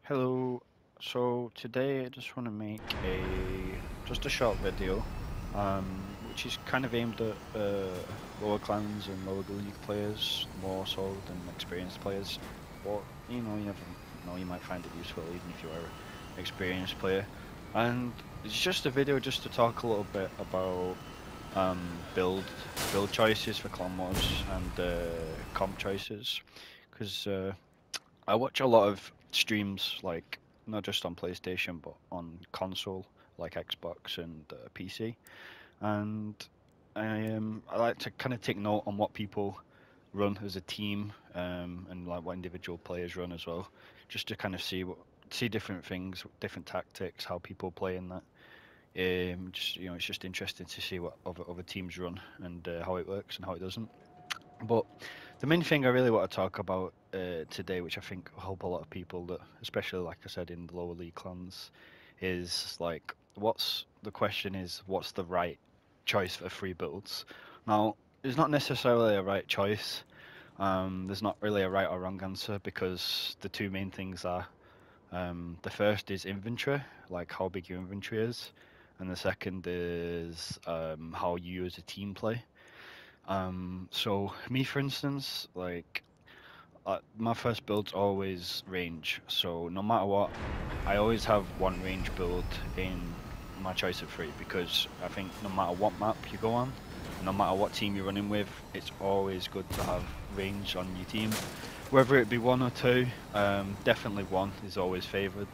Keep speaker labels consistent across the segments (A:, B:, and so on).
A: Hello. So today I just want to make just a short video, which is kind of aimed at lower clans and lower league players more so than experienced players. But you never know, you might find it useful even if you are an experienced player. And it's just a video just to talk a little bit about build choices for clan wars and comp choices, because I watch a lot of streams, like not just on PlayStation but on console, like Xbox and PC, and I like to kind of take note on what people run as a team, and like what individual players run as well, just to kind of see different things, different tactics, how people play in that. Just it's just interesting to see what other teams run and how it works and how it doesn't. But the main thing I really want to talk about today, which I think will help a lot of people, that especially like I said in the lower league clans, is like what's the right choice for free builds? Now, there's not necessarily a right choice. There's not really a right or wrong answer because the two main things are the first is inventory, like how big your inventory is, and the second is how you as a team play. So me, for instance, like my first build's always range. So no matter what, I always have one range build in my choice of three because I think no matter what map you go on, no matter what team you're running with, it's always good to have range on your team. Whether it be one or two, definitely one is always favoured,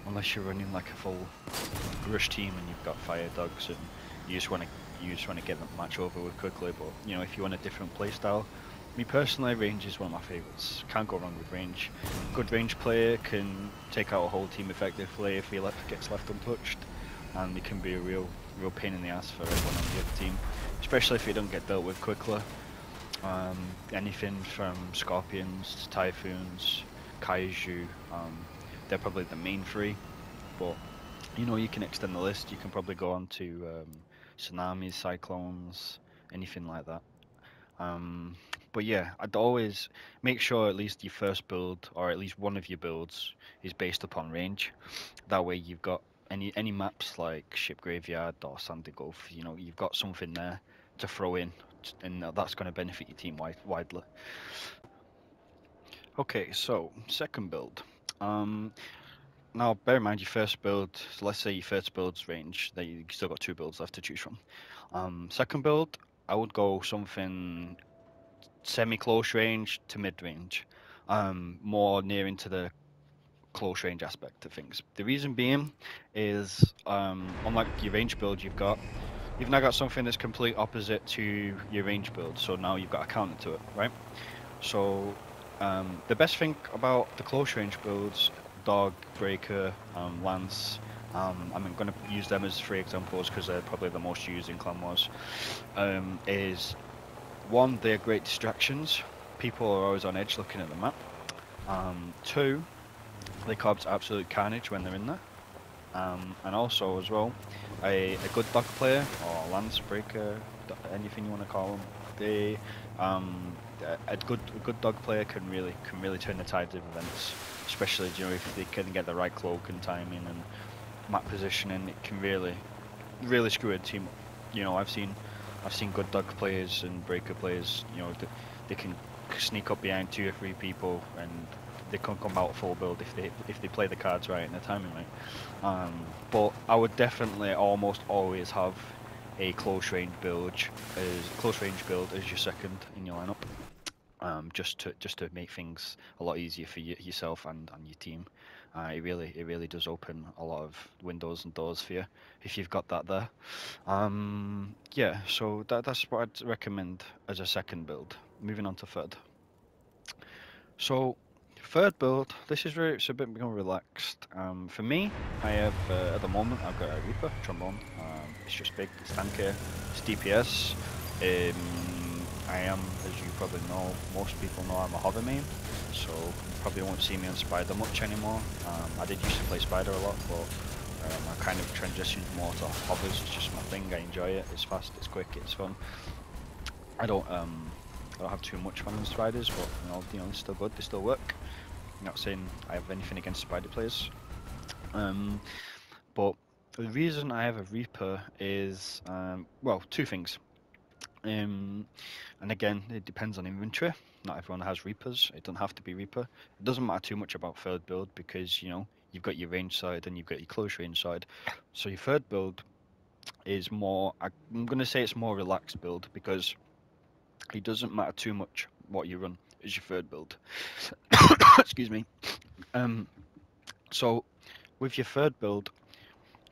A: unless you're running like a full rush team and you've got fire dogs and you just want to get the match over with quickly. But if you want a different playstyle, me personally, range is one of my favourites. Can't go wrong with range. Good range player can take out a whole team effectively if gets left untouched, and it can be a real pain in the ass for everyone on the other team, especially if you don't get dealt with quickly. Anything from scorpions, typhoons, kaiju, they're probably the main three. But you can extend the list. You can probably go on to tsunamis, cyclones, anything like that. Um, but yeah, I'd always make sure at least your first build, or at least one of your builds, is based upon range. That way you've got any maps like Ship Graveyard or Sandy Gulf, you've got something there to throw in, and that's going to benefit your team widely. Okay, so second build. Um, Now, bear in mind your first build. So let's say your first build's range. That you still got two builds left to choose from. Second build, I would go something semi-close range to mid-range, more near into the close range aspect of things. The reason being is, unlike your range build, you've now got something that's complete opposite to your range build. So now you've got a counter to it, right? So the best thing about the close range builds, Dog, Breaker, Lance, I'm going to use them as three examples because they're probably the most used in Clan Wars, is one, they're great distractions. People are always on edge looking at the map. Two, they cause absolute carnage when they're in there. And also as well, a good dog player or lance breaker, anything you want to call them, they a good dog player can really turn the tides of events, especially if they can get the right cloak and timing and map positioning. It can really screw a team up. I've seen good dog players and breaker players. They can sneak up behind two or three people and they can come out full build if they play the cards right and the timing right. But I would definitely almost always have a close range build as your second in your lineup. Just to make things a lot easier for yourself and your team. It really does open a lot of windows and doors for you if you've got that there. Yeah, so that's what I'd recommend as a second build. Moving on to third. So third build, this is where it's a bit more relaxed. For me, I have at the moment I've got a Reaper trombone. It's just big, it's tanky, it's DPS. I am, as you probably know, most people know I'm a hover main, so you probably won't see me on Spider much anymore. I did used to play Spider a lot, but I kind of transitioned more to hovers. It's just my thing. I enjoy it. It's fast, it's quick, it's fun. I don't have too much fun in Spiders, but it's still good. They still work. Not saying I have anything against spider players. But the reason I have a Reaper is, well, two things. And again, it depends on inventory. Not everyone has Reapers. It doesn't have to be Reaper. It doesn't matter too much about third build because, you know, you've got your range side and you've got your close range side. So your third build is more, I'm going to say it's more relaxed build because it doesn't matter too much what you run as your third build. Excuse me. So with your third build,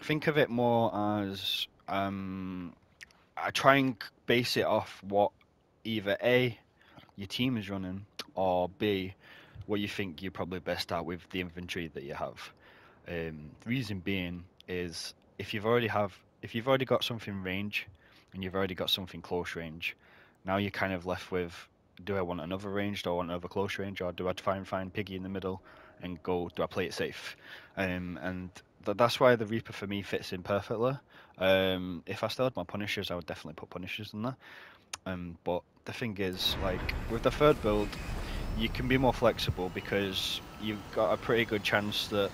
A: think of it more as I try and base it off what either A, your team is running, or B, what you think you're probably best at with the inventory that you have. The reason being is if you've already got something range and you've already got something close range, now you're kind of left with, do I want another range, do I want another close range, or do I try and find Piggy in the middle and go, do I play it safe? And that's why the Reaper for me fits in perfectly. If I still had my Punishers, I would definitely put Punishers in there. But the thing is, like, with the third build, you can be more flexible because you've got a pretty good chance that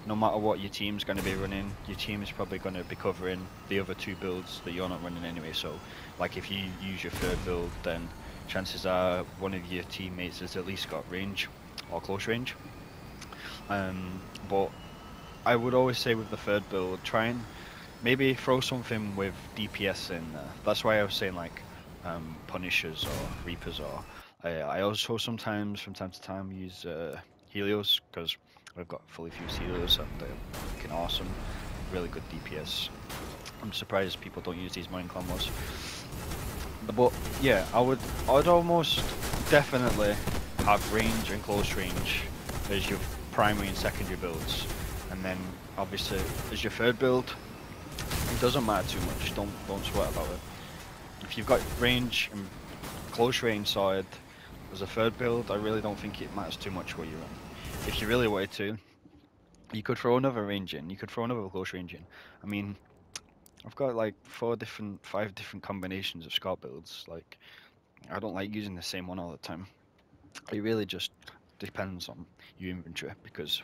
A: no matter what your team's going to be running, your team is probably going to be covering the other two builds that you're not running anyway. So, like, if you use your third build, then chances are one of your teammates has at least got range or close range. But I would always say with the third build, try and maybe throw something with DPS in there. That's why I was saying, like, Punishers or Reapers, or I also sometimes from time to time use Helios because I've got fully fused Helios and they're fucking awesome, really good DPS. I'm surprised people don't use these mine clan wars. But yeah, I'd almost definitely have range and close range as your primary and secondary builds, and then obviously as your third build, it doesn't matter too much. Don't sweat about it. If you've got range and close range side as a third build, I really don't think it matters too much what you run. If you really wanted to, you could throw another range in. You could throw another close range in. I mean, I've got like 5 different combinations of Scott builds. Like, I don't like using the same one all the time. It really just depends on your inventory because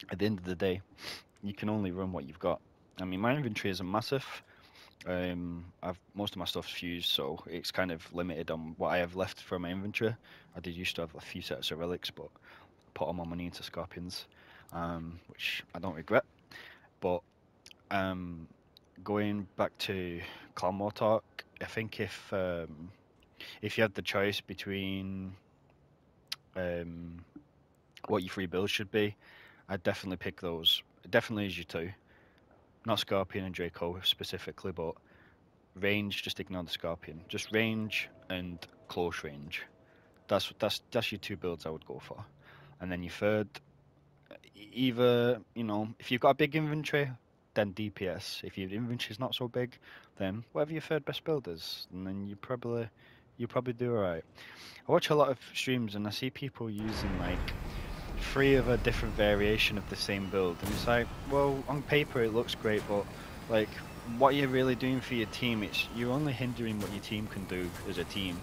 A: at the end of the day, you can only run what you've got. I mean, my inventory isn't massive. Most of my stuff's fused, so it's kind of limited on what I have left for my inventory. I did used to have a few sets of relics, but I put all my money into scorpions, which I don't regret. But going back to clan war talk, I think if you had the choice between what your free builds should be, I'd definitely pick those. It definitely is your two. Not Scorpion and Draco specifically, but range, just ignore the Scorpion. Just range and close range. That's your two builds I would go for. And then your third, either, you know, if you've got a big inventory, then DPS. If your inventory's not so big, then whatever your third best build is, and then you probably do alright. I watch a lot of streams and I see people using like 3 of a different variation of the same build, and it's like, well, on paper it looks great, but like, what you're really doing for your team, you're only hindering what your team can do as a team.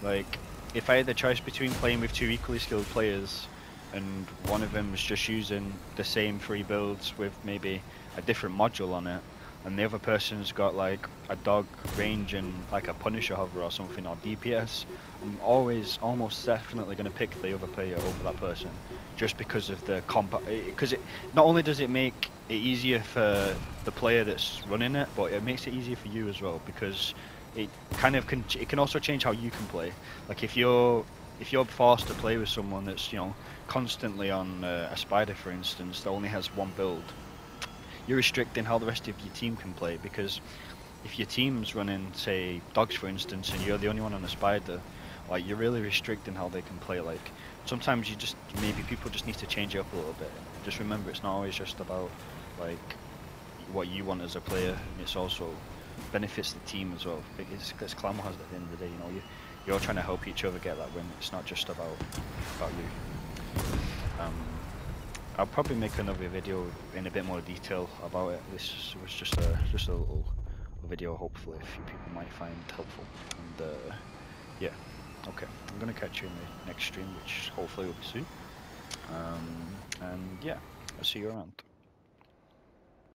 A: Like, if I had the choice between playing with 2 equally skilled players and one of them was just using the same 3 builds with maybe a different module on it, and the other person's got like a dog range and like a Punisher hover or something, or DPS, I'm almost definitely going to pick the other player over that person, just because of the because it not only does it make it easier for the player that's running it, but it makes it easier for you as well, because it can also change how you can play. Like, if you're forced to play with someone that's, you know, constantly on a spider, for instance, that only has one build, you're restricting how the rest of your team can play, because if your team's running, say, dogs for instance, and you're the only one on a spider, like, you're really restricting how they can play. Like, sometimes maybe people just need to change it up a little bit. Just remember, it's not always just about like what you want as a player, it's also benefits the team as well, because clan has, at the end of the day, you know, you're trying to help each other get that win. It's not just about you. I'll probably make another video in a bit more detail about it. This was just a little video, hopefully a few people might find helpful. And yeah, Okay, I'm gonna catch you in the next stream, which hopefully will be soon. And yeah, I'll see you around.